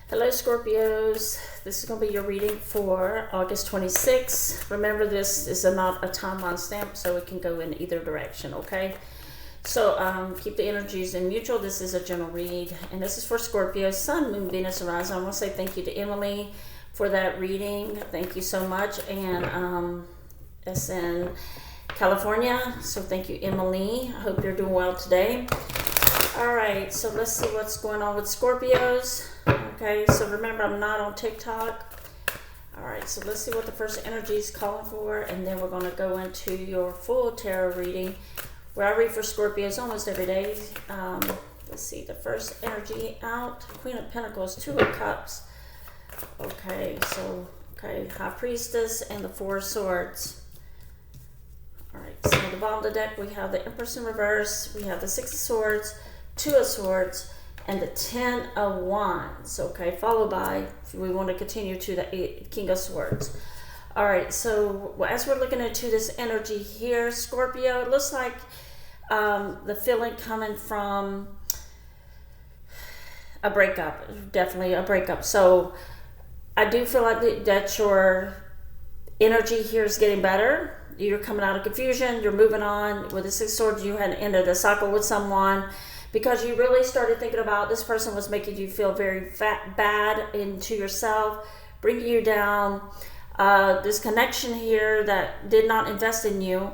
Hello Scorpios, this is going to be your reading for August 26th. Remember, this is not a timeline stamp, so it can go in either direction, okay? So keep the energies in neutral. This is a general read, and this is for Scorpio, Sun, Moon, Venus, and Rising. I want to say thank you to Emily for that reading. Thank you so much, and it's in California, so thank you, Emily. I hope you're doing well today. All right, so let's see what's going on with Scorpios. Okay, so remember, I'm not on TikTok. All right, so let's see what the first energy is calling for, and then we're going to go into your full tarot reading, where I read for Scorpios almost every day. Let's see, the first energy out, Queen of Pentacles, Two of Cups. Okay, so, High Priestess and the Four of Swords. All right, so at the bottom of the deck, we have the Empress in reverse, we have the Six of Swords, Two of Swords, and the Ten of Wands, okay, followed by, if we want to continue, to the King of Swords. All right, so as we're looking into this energy here, Scorpio, it looks like the feeling coming from a breakup, definitely a breakup. So I do feel like that your energy here is getting better. You're coming out of confusion, you're moving on. With the Six of Swords, you had ended a cycle with someone, because you really started thinking about this person was making you feel very bad into yourself, bringing you down. This connection here that did not invest in you,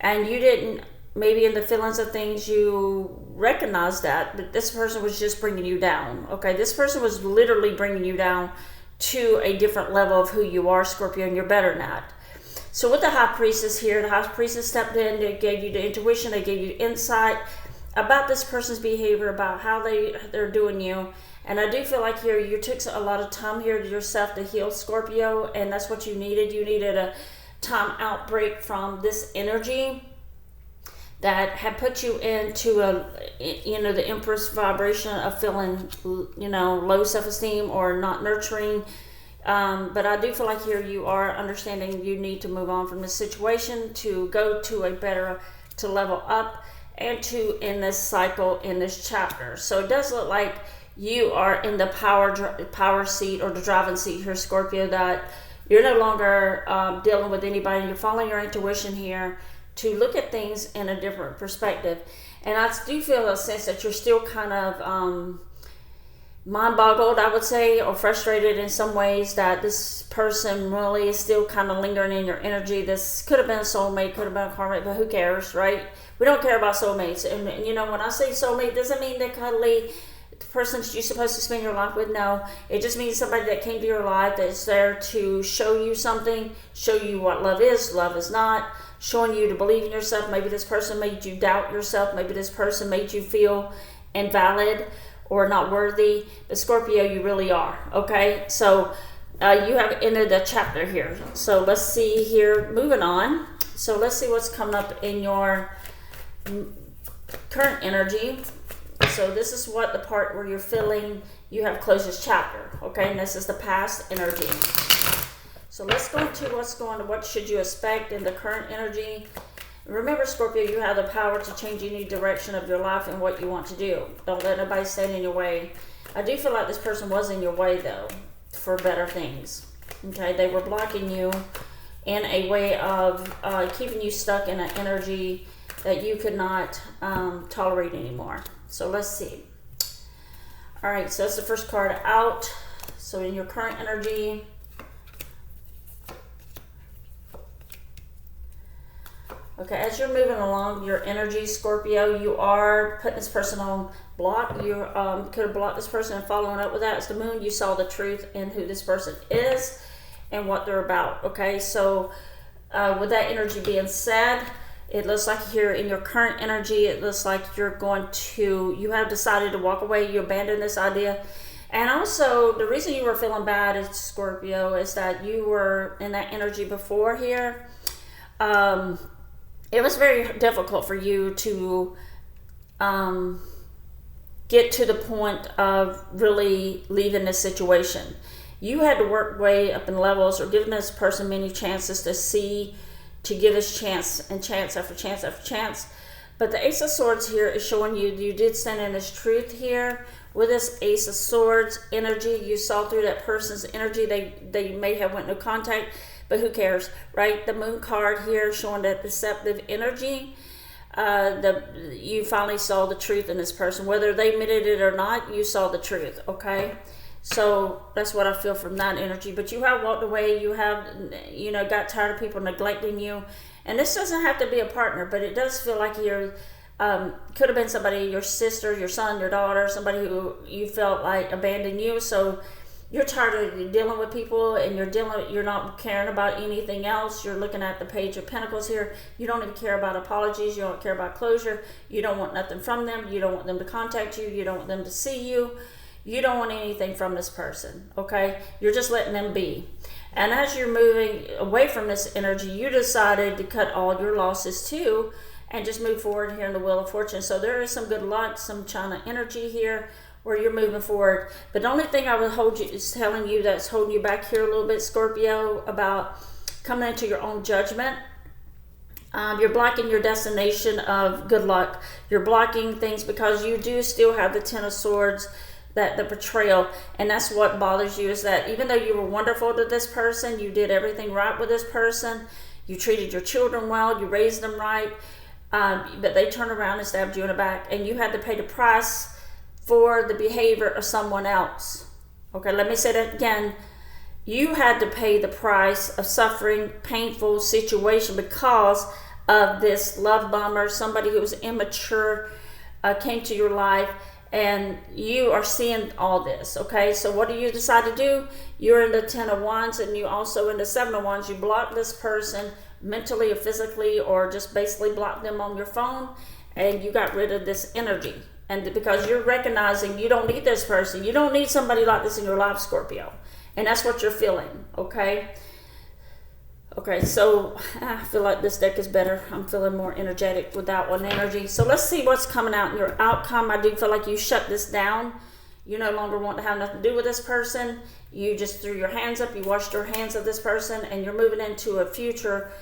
and you didn't, maybe in the feelings of things, you recognize that this person was just bringing you down. Okay, this person was literally bringing you down to a different level of who you are, Scorpio, and you're better than that. So with the High Priestess here, the High Priestess stepped in, they gave you the intuition, they gave you insight about this person's behavior, about how they're doing you. And I do feel like here you took a lot of time here to yourself to heal, Scorpio, and that's what you needed. You needed a time out break from this energy that had put you into the Empress vibration of feeling, low self-esteem or not nurturing. But I do feel like here you are understanding you need to move on from this situation to go to a better, to level up, and to end this cycle in this chapter. So it does look like you are in the power seat, or the driving seat here, Scorpio, that you're no longer dealing with anybody. You're following your intuition here to look at things in a different perspective. And I do feel a sense that you're still kind of mind-boggled, I would say, or frustrated in some ways, that this person really is still kind of lingering in your energy. This could have been a soulmate, could have been a karmic, but who cares, right? We don't care about soulmates. And when I say soulmate, doesn't mean they're cuddly, the person you're supposed to spend your life with. No, it just means somebody that came to your life that's there to show you something, show you what love is not, showing you to believe in yourself. Maybe this person made you doubt yourself. Maybe this person made you feel invalid or not worthy. But Scorpio, you really are, okay? So you have entered the chapter here. So let's see here, moving on. So let's see what's coming up in your current energy. So this is what the part where you're feeling you have closed this chapter, okay? And this is the past energy. So let's go into what should you expect in the current energy. Remember, Scorpio, you have the power to change any direction of your life and what you want to do. Don't let nobody stand in your way. I do feel like this person was in your way, though, for better things. Okay, they were blocking you in a way of keeping you stuck in an energy that you could not tolerate anymore. So let's see. All right, so that's the first card out. So in your current energy, okay, as you're moving along your energy, Scorpio, you are putting this person on block. You could have blocked this person, and following up with that, as the moon, you saw the truth in who this person is and what they're about, okay? So with that energy being said, it looks like here in your current energy, it looks like you have decided to walk away. You abandon this idea. And also, the reason you were feeling bad, is Scorpio, is that you were in that energy before here. It was very difficult for you to get to the point of really leaving this situation. You had to work way up in levels, or giving this person many chances to give us chance and chance after chance after chance. But the Ace of Swords here is showing you did stand in this truth here, With this Ace of Swords energy, you saw through that person's energy. They may have went no contact, but who cares, right? The Moon card here showing that deceptive energy. You finally saw the truth in this person. Whether they admitted it or not, you saw the truth, okay? So that's what I feel from that energy. But you have walked away. You have, got tired of people neglecting you. And this doesn't have to be a partner, but it does feel like you're, could have been somebody, your sister, your son, your daughter, somebody who you felt like abandoned you. So you're tired of dealing with people, and you're not caring about anything else. You're looking at the Page of Pentacles here. You don't even care about apologies. You don't care about closure. You don't want nothing from them. You don't want them to contact you. You don't want them to see you. You don't want anything from this person, okay? You're just letting them be. And as you're moving away from this energy, you decided to cut all your losses too and just move forward here in the Wheel of Fortune. So there is some good luck, some China energy here where you're moving forward. But the only thing I would telling you that's holding you back here a little bit, Scorpio, about coming into your own judgment. You're blocking your destination of good luck. You're blocking things because you do still have the Ten of Swords, that the betrayal, and that's what bothers you, is that even though you were wonderful to this person, you did everything right with this person, you treated your children well, you raised them right, but they turned around and stabbed you in the back, and you had to pay the price for the behavior of someone else. Okay, let me say that again. You had to pay the price of suffering, painful situation because of this love bomber, somebody who was immature, came to your life, and you are seeing all this, okay? So what do you decide to do? You're in the Ten of Wands, and you also in the Seven of Wands. You block this person mentally or physically, or just basically block them on your phone, and you got rid of this energy. And because you're recognizing you don't need this person. You don't need somebody like this in your life, Scorpio. And that's what you're feeling, okay? Okay, so I feel like this deck is better. I'm feeling more energetic with that one energy. So let's see what's coming out in your outcome. I do feel like you shut this down. You no longer want to have nothing to do with this person. You just threw your hands up. You washed your hands of this person, and you're moving into a future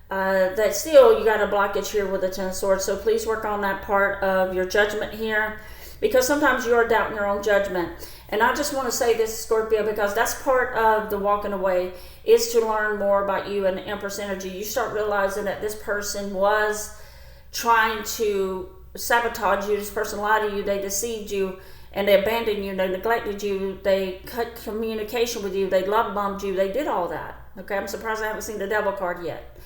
that still you got a blockage here with the Ten of Swords. So please work on that part of your judgment here, because sometimes you are doubting your own judgment. And I just want to say this, Scorpio, because that's part of the walking away, is to learn more about you and the Empress energy. You start realizing that this person was trying to sabotage you. This person lied to you. They deceived you, and they abandoned you. They neglected you. They cut communication with you. They love bombed you. They did all that. Okay, I'm surprised I haven't seen the Devil card yet.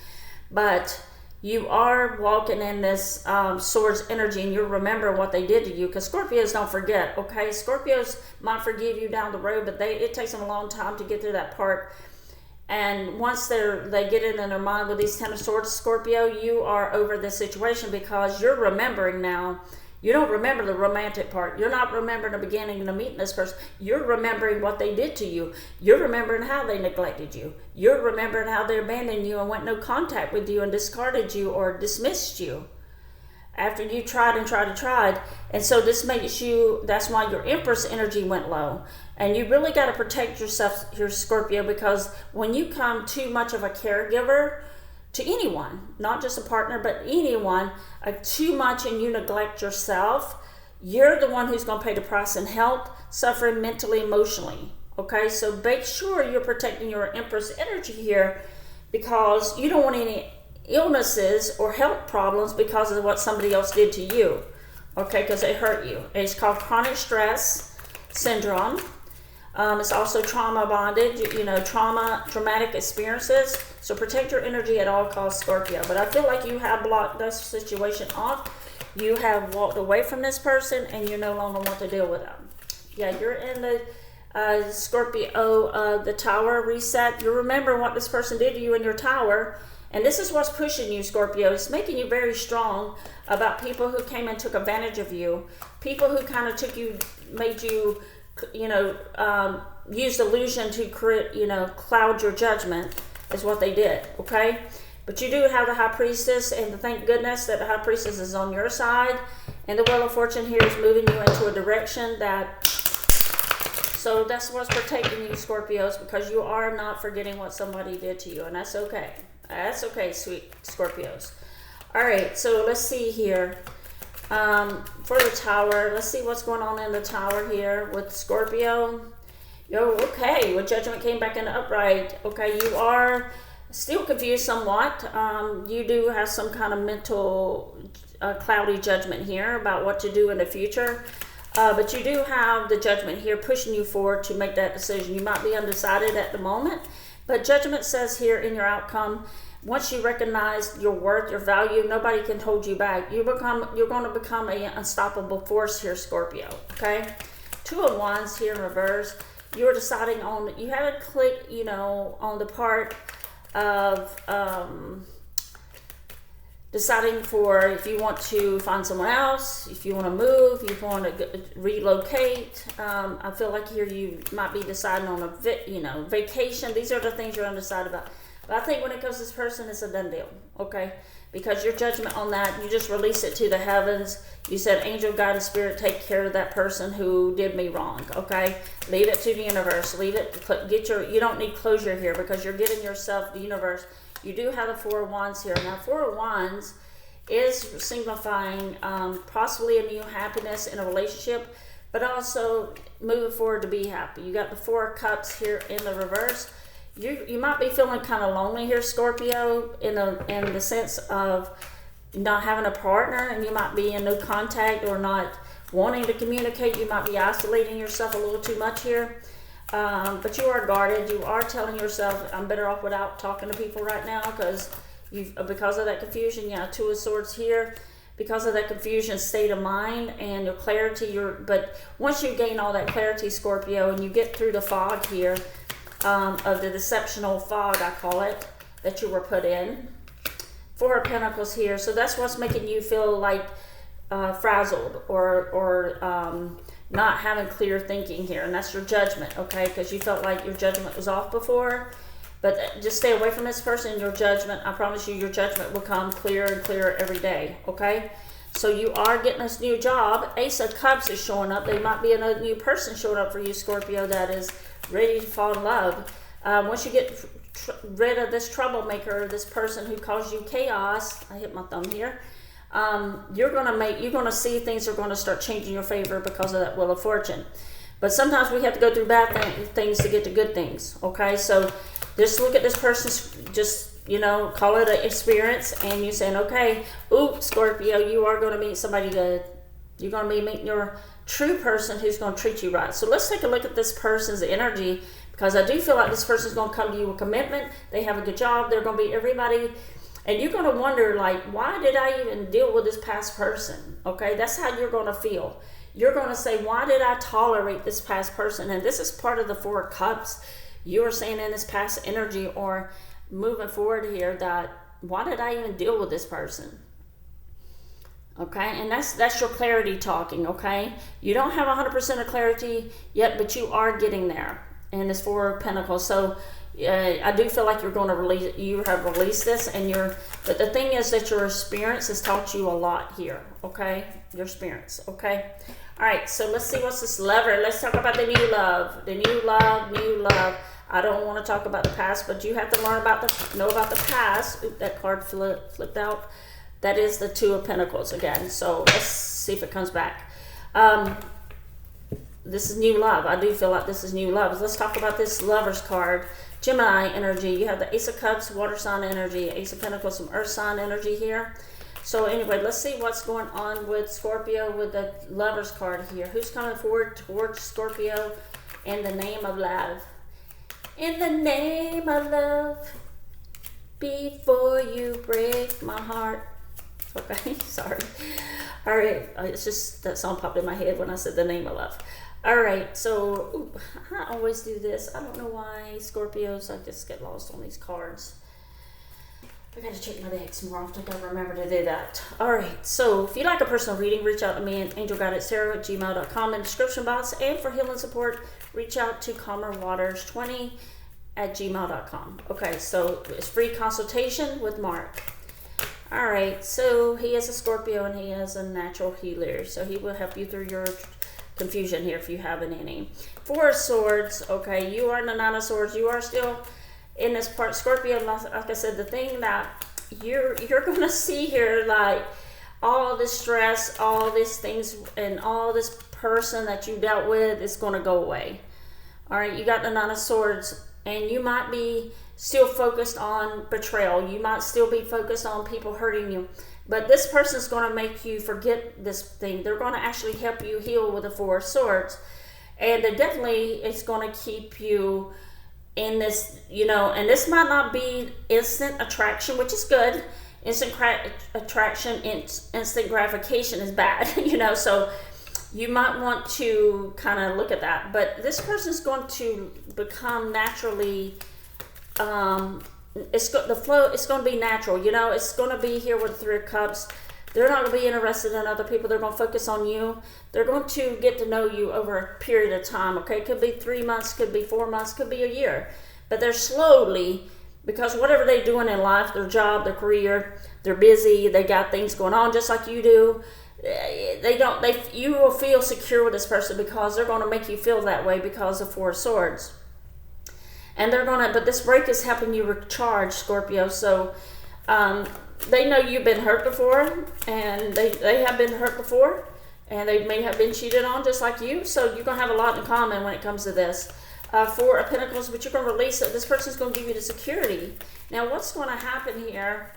But you are walking in this Swords energy, and you're remembering what they did to you, because Scorpios don't forget, okay? Scorpios might forgive you down the road, but it takes them a long time to get through that part. And once they get it in their mind with these Ten of Swords, Scorpio, you are over this situation, because you're remembering now. You don't remember the romantic part. You're not remembering the beginning of meeting this person. You're remembering what they did to you. You're remembering how they neglected you. You're remembering how they abandoned you and went no contact with you and discarded you or dismissed you after you tried and tried and tried. And so this makes you, that's why your Empress energy went low. And you really got to protect yourself here, Scorpio, because when you become too much of a caregiver to anyone, not just a partner, but anyone, too much, and you neglect yourself, you're the one who's going to pay the price in health, suffering mentally, emotionally. Okay, so make sure you're protecting your Empress energy here, because you don't want any illnesses or health problems because of what somebody else did to you. Okay, because they hurt you. It's called chronic stress syndrome. It's also trauma bondage, traumatic experiences. So protect your energy at all costs, Scorpio. But I feel like you have blocked this situation off. You have walked away from this person, and you no longer want to deal with them. Yeah, you're in the Scorpio, the Tower reset. You remember what this person did to you in your Tower. And this is what's pushing you, Scorpio. It's making you very strong about people who came and took advantage of you. People who kind of made you, used illusion to create, cloud your judgment, is what they did, okay? But you do have the High Priestess, and thank goodness that the High Priestess is on your side. And the Wheel of Fortune here is moving you into a direction that, so that's what's protecting you, Scorpios, because you are not forgetting what somebody did to you, and that's okay. That's okay, sweet Scorpios. All right, so let's see here. For the Tower, let's see what's going on in the Tower here with Scorpio. Okay, well, Judgment came back in the upright. Okay, you are still confused somewhat. You do have some kind of mental cloudy judgment here about what to do in the future. But you do have the Judgment here pushing you forward to make that decision. You might be undecided at the moment, but Judgment says here in your outcome, once you recognize your worth, your value, nobody can hold you back. You're going to become an unstoppable force here, Scorpio. Okay, Two of Wands here in reverse. You're deciding on. You haven't clicked, on the part of deciding for if you want to find someone else, if you want to move, if you want to relocate. I feel like here you might be deciding on a vacation. These are the things you're undecided about. But I think when it comes to this person, it's a done deal, okay? Because your judgment on that, you just release it to the heavens. You said, angel, God, and spirit, take care of that person who did me wrong, okay? Leave it to the universe. Leave it. You don't need closure here because you're giving yourself the universe. You do have the Four of Wands here. Now, Four of Wands is signifying possibly a new happiness in a relationship, but also moving forward to be happy. You got the Four of Cups here in the reverse. You might be feeling kind of lonely here, Scorpio, in the sense of not having a partner, and you might be in no contact or not wanting to communicate. You might be isolating yourself a little too much here. But you are guarded. You are telling yourself, I'm better off without talking to people right now because of that confusion. Yeah, Two of Swords here. Because of that confusion, state of mind and your clarity. But once you gain all that clarity, Scorpio, and you get through the fog here, of the deceptional fog, I call it, that you were put in. Four of Pentacles here. So that's what's making you feel like frazzled or not having clear thinking here, and that's your judgment, okay? Because you felt like your judgment was off before, but just stay away from this person. Your judgment, I promise you, your judgment will come clearer and clearer every day, okay? So you are getting this new job. Ace of Cups is showing up. There might be another new person showing up for you, Scorpio, that is ready to fall in love. Once you get rid of this troublemaker, this person who caused you chaos, I hit my thumb here, you're gonna see things are going to start changing your favor because of that Wheel of Fortune. But sometimes we have to go through bad things to get to good things, okay? So just look at this person's, call it an experience, and you saying, okay, Scorpio, you are going to meet somebody good. You're going to be meeting your true person who's going to treat you right. So let's take a look at this person's energy, because I do feel like this person's going to come to you with commitment. They have a good job. They're going to be everybody. And you're going to wonder, like, why did I even deal with this past person? Okay, that's how you're going to feel. You're going to say, why did I tolerate this past person? And this is part of the Four of Cups. You are saying in this past energy or moving forward here that, why did I even deal with this person? Okay, and that's your clarity talking, okay? You don't have 100% of clarity yet, but you are getting there. And it's Four of Pentacles. So I do feel like you have released this, but the thing is that your experience has taught you a lot here, okay? Your experience, okay? All right, so let's see what's this Lover. Let's talk about the new love. The new love. I don't want to talk about the past, but you have to know about the past. That card flipped out. That is the Two of Pentacles again. So let's see if it comes back. This is new love. I do feel like this is new love. Let's talk about this Lover's card. Gemini energy. You have the Ace of Cups, water sign energy. Ace of Pentacles, some earth sign energy here. So anyway, let's see what's going on with Scorpio with the Lover's card here. Who's coming forward towards Scorpio in the name of love? In the name of love, before you break my heart. Okay, sorry. All right, it's just that song popped in my head when I said the name of love. All right, so I always do this. I don't know why, Scorpios, I just get lost on these cards. I gotta check my decks more often. I gotta remember to do that. All right, so if you'd like a personal reading, reach out to me at angelguidancetarot@gmail.com in the description box. And for healing support, reach out to calmerwaters20@gmail.com. Okay, so it's free consultation with Mark. All right, so he is a Scorpio and he is a natural healer. So he will help you through your confusion here if you have any. Four of Swords, okay, you are in the Nine of Swords. You are still in this part, Scorpio. Like I said, the thing that you're going to see here, like, all this stress, all these things, and all this person that you dealt with is going to go away. All right, you got the Nine of Swords, and you might be still focused on betrayal. You might still be focused on people hurting you. But this person's going to make you forget this thing. They're going to actually help you heal with the Four of Swords. And it definitely is going to keep you in this, and this might not be instant attraction, which is good. Instant attraction, instant gratification is bad, so you might want to kind of look at that. But this person's going to become naturally, the flow, it's going to be natural, it's going to be here with the Three of Cups. They're not going to be interested in other people. They're going to focus on you. They're going to get to know you over a period of time, okay? It could be 3 months, could be 4 months, could be a year. But they're slowly, because whatever they're doing in life, their job, their career, they're busy, they got things going on just like you do. You will feel secure with this person because they're going to make you feel that way because of Four of Swords. And but this break is helping you recharge, Scorpio. So they know you've been hurt before, and they have been hurt before, and they may have been cheated on just like you. So you're going to have a lot in common when it comes to this. Four of Pentacles, but you're going to release it. This person's going to give you the security. Now, what's going to happen here?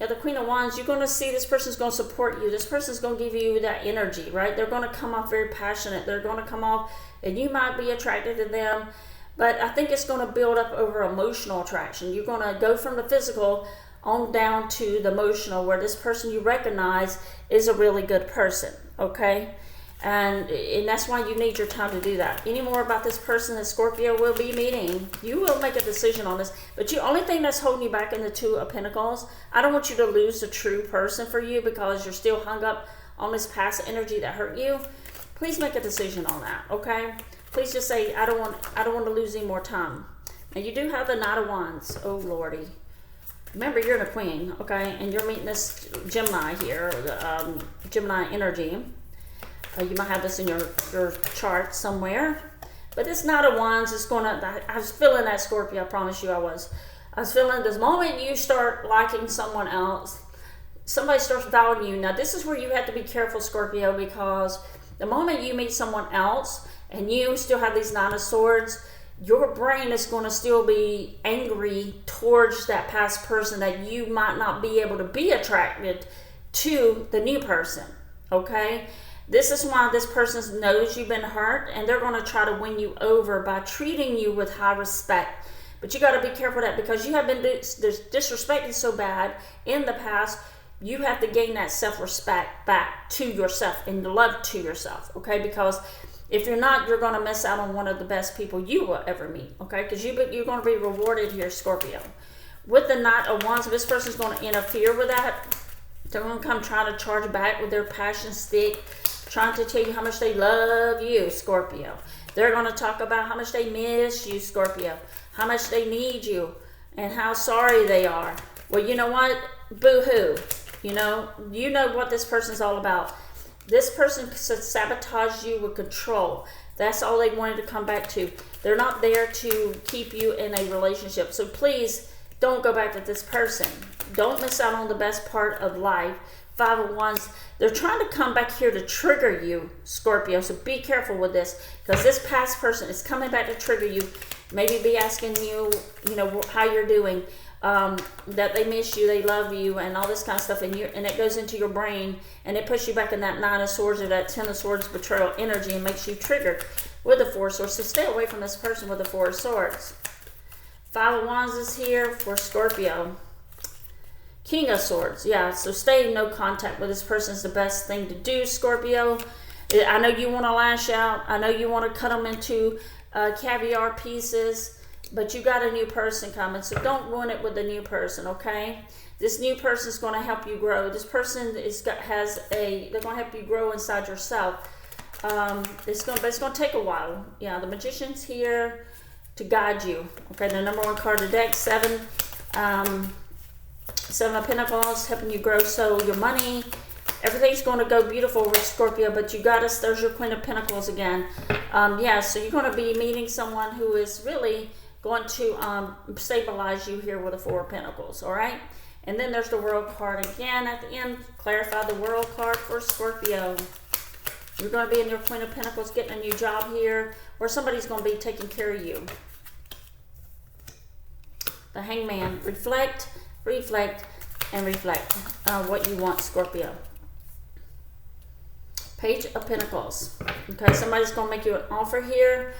Yeah, the Queen of Wands, you're going to see this person's going to support you. This person's going to give you that energy, right? They're going to come off very passionate. They're going to come off, and you might be attracted to them, but I think it's going to build up over emotional attraction. You're going to go from the physical on down to the emotional, where this person you recognize is a really good person, okay? And that's why you need your time to do that. Any more about this person that Scorpio will be meeting, you will make a decision on this. But the only thing that's holding you back in the Two of Pentacles, I don't want you to lose the true person for you because you're still hung up on this past energy that hurt you. Please make a decision on that, okay? Please just say, I don't want to lose any more time. Now, you do have the Knight of Wands. Oh, Lordy. Remember, you're the Queen, okay? And you're meeting this Gemini here, the Gemini energy. You might have this in your chart somewhere. But this Knight of Wands is going to, I was feeling that, Scorpio, I promise you I was. I was feeling this moment you start liking someone else, somebody starts valuing you. Now, this is where you have to be careful, Scorpio, because the moment you meet someone else and you still have these Nine of Swords, your brain is going to still be angry towards that past person that you might not be able to be attracted to the new person, okay? This is why this person knows you've been hurt, and they're going to try to win you over by treating you with high respect. But you got to be careful of that because you have been disrespected so bad in the past. You have to gain that self-respect back to yourself and the love to yourself, okay? Because if you're not, you're going to miss out on one of the best people you will ever meet, okay? Because you're going to be rewarded here, Scorpio. With the Knight of Wands, this person's going to interfere with that. They're going to come trying to charge back with their passion stick, trying to tell you how much they love you, Scorpio. They're going to talk about how much they miss you, Scorpio, how much they need you, and how sorry they are. Well, you know what? Boo-hoo. You know what this person's all about. This person sabotage you with control. That's all they wanted to come back to. They're not there to keep you in a relationship. So please don't go back to this person. Don't miss out on the best part of life. Five of Wands, they're trying to come back here to trigger you, Scorpio. So be careful with this because this past person is coming back to trigger you. Maybe be asking you, how you're doing. That they miss you, they love you, and all this kind of stuff, and it goes into your brain, and it puts you back in that Nine of Swords or that Ten of Swords betrayal energy, and makes you triggered with the Four of Swords. So stay away from this person with the Four of Swords. Five of Wands is here for Scorpio. King of Swords, yeah. So stay in no contact with this person is the best thing to do, Scorpio. I know you want to lash out. I know you want to cut them into caviar pieces. But you got a new person coming, so don't ruin it with the new person, okay? This new person is going to help you grow. This person they're going to help you grow inside yourself. It's going to take a while. Yeah, the Magician's here to guide you. Okay, the number one card of the deck, Seven of Pentacles, helping you grow. So your money, everything's going to go beautiful with Scorpio, but there's your Queen of Pentacles again. So you're going to be meeting someone who is really going to stabilize you here with the Four of Pentacles, all right? And then there's the World card again at the end. Clarify the World card for Scorpio. You're going to be in your Queen of Pentacles, getting a new job here, or somebody's going to be taking care of you. The Hangman. Reflect, reflect, and reflect what you want, Scorpio. Page of Pentacles. Okay, somebody's going to make you an offer here.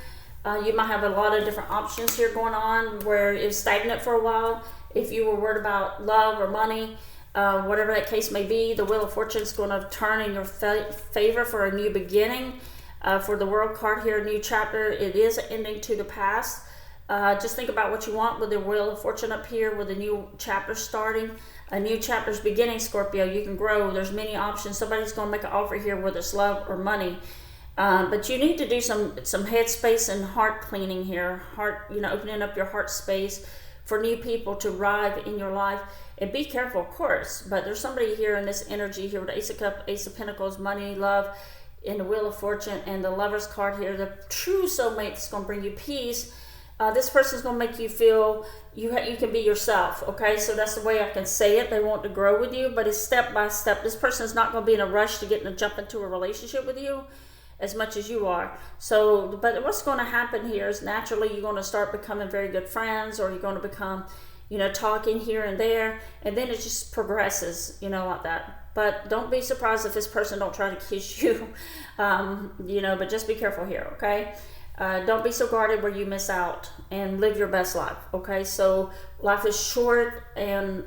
You might have a lot of different options here going on where it's stagnant for a while. If you were worried about love or money, whatever that case may be, the Wheel of Fortune is going to turn in your favor for a new beginning. For the World card here, a new chapter, it is an ending to the past. Just think about what you want with the Wheel of Fortune up here with a new chapter starting. A new chapter's beginning, Scorpio. You can grow. There's many options. Somebody's going to make an offer here, whether it's love or money. But you need to do some headspace and heart cleaning here. Heart, opening up your heart space for new people to arrive in your life. And be careful, of course. But there's somebody here in this energy here with Ace of Cups, Ace of Pentacles, money, love, and the Wheel of Fortune, and the Lover's card here. The true soulmate is going to bring you peace. This person's going to make you feel you can be yourself, okay? So that's the way I can say it. They want to grow with you, but it's step by step. This person is not going to be in a rush to jump into a relationship with you as much as you are. So, but what's going to happen here is naturally you're going to start becoming very good friends, or you're going to become, talking here and there, and then it just progresses, like that. But don't be surprised if this person don't try to kiss you, but just be careful here, okay? Don't be so guarded where you miss out, and live your best life, okay? So life is short, and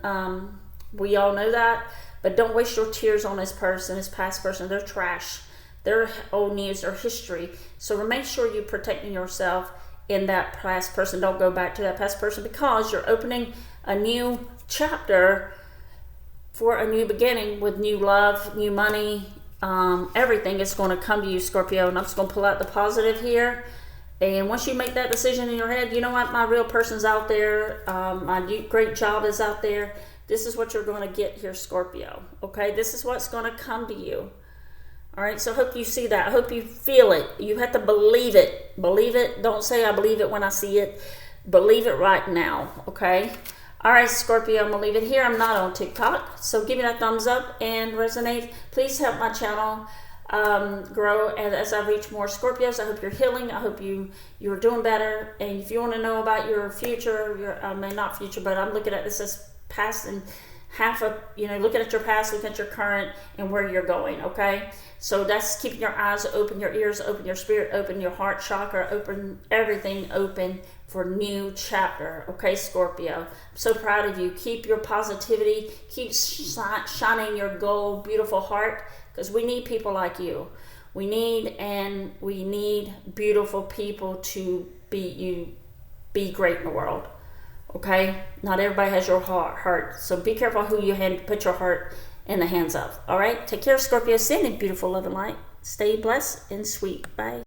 we all know that, but don't waste your tears on this person, this past person. They're trash. They're old news or history. So make sure you're protecting yourself in that past person. Don't go back to that past person, because you're opening a new chapter for a new beginning with new love, new money. Everything is going to come to you, Scorpio. And I'm just going to pull out the positive here. And once you make that decision in your head, you know what? My real person's out there. My great job is out there. This is what you're going to get here, Scorpio. Okay? This is what's going to come to you. All right? So I hope you see that. I hope you feel it. You have to believe it. Believe it. Don't say I believe it when I see it. Believe it right now. Okay? All right, Scorpio, I'm going to leave it here. I'm not on TikTok, so give me that thumbs up and resonate. Please help my channel grow as I reach more Scorpios. I hope you're healing. I hope you're doing better. And if you want to know about your future, not future, but I'm looking at this as past and half of, looking at your past, looking at your current, and where you're going, okay? So that's keeping your eyes open, your ears open, your spirit open, your heart chakra open, everything open for new chapter, okay, Scorpio? I'm so proud of you. Keep your positivity, keep shining your gold, beautiful heart, because we need people like you. We need beautiful people to be great in the world, okay? Not everybody has your heart, so be careful who you put your heart in the hands of, all right? Take care, Scorpio. Sending beautiful love and light. Stay blessed and sweet. Bye.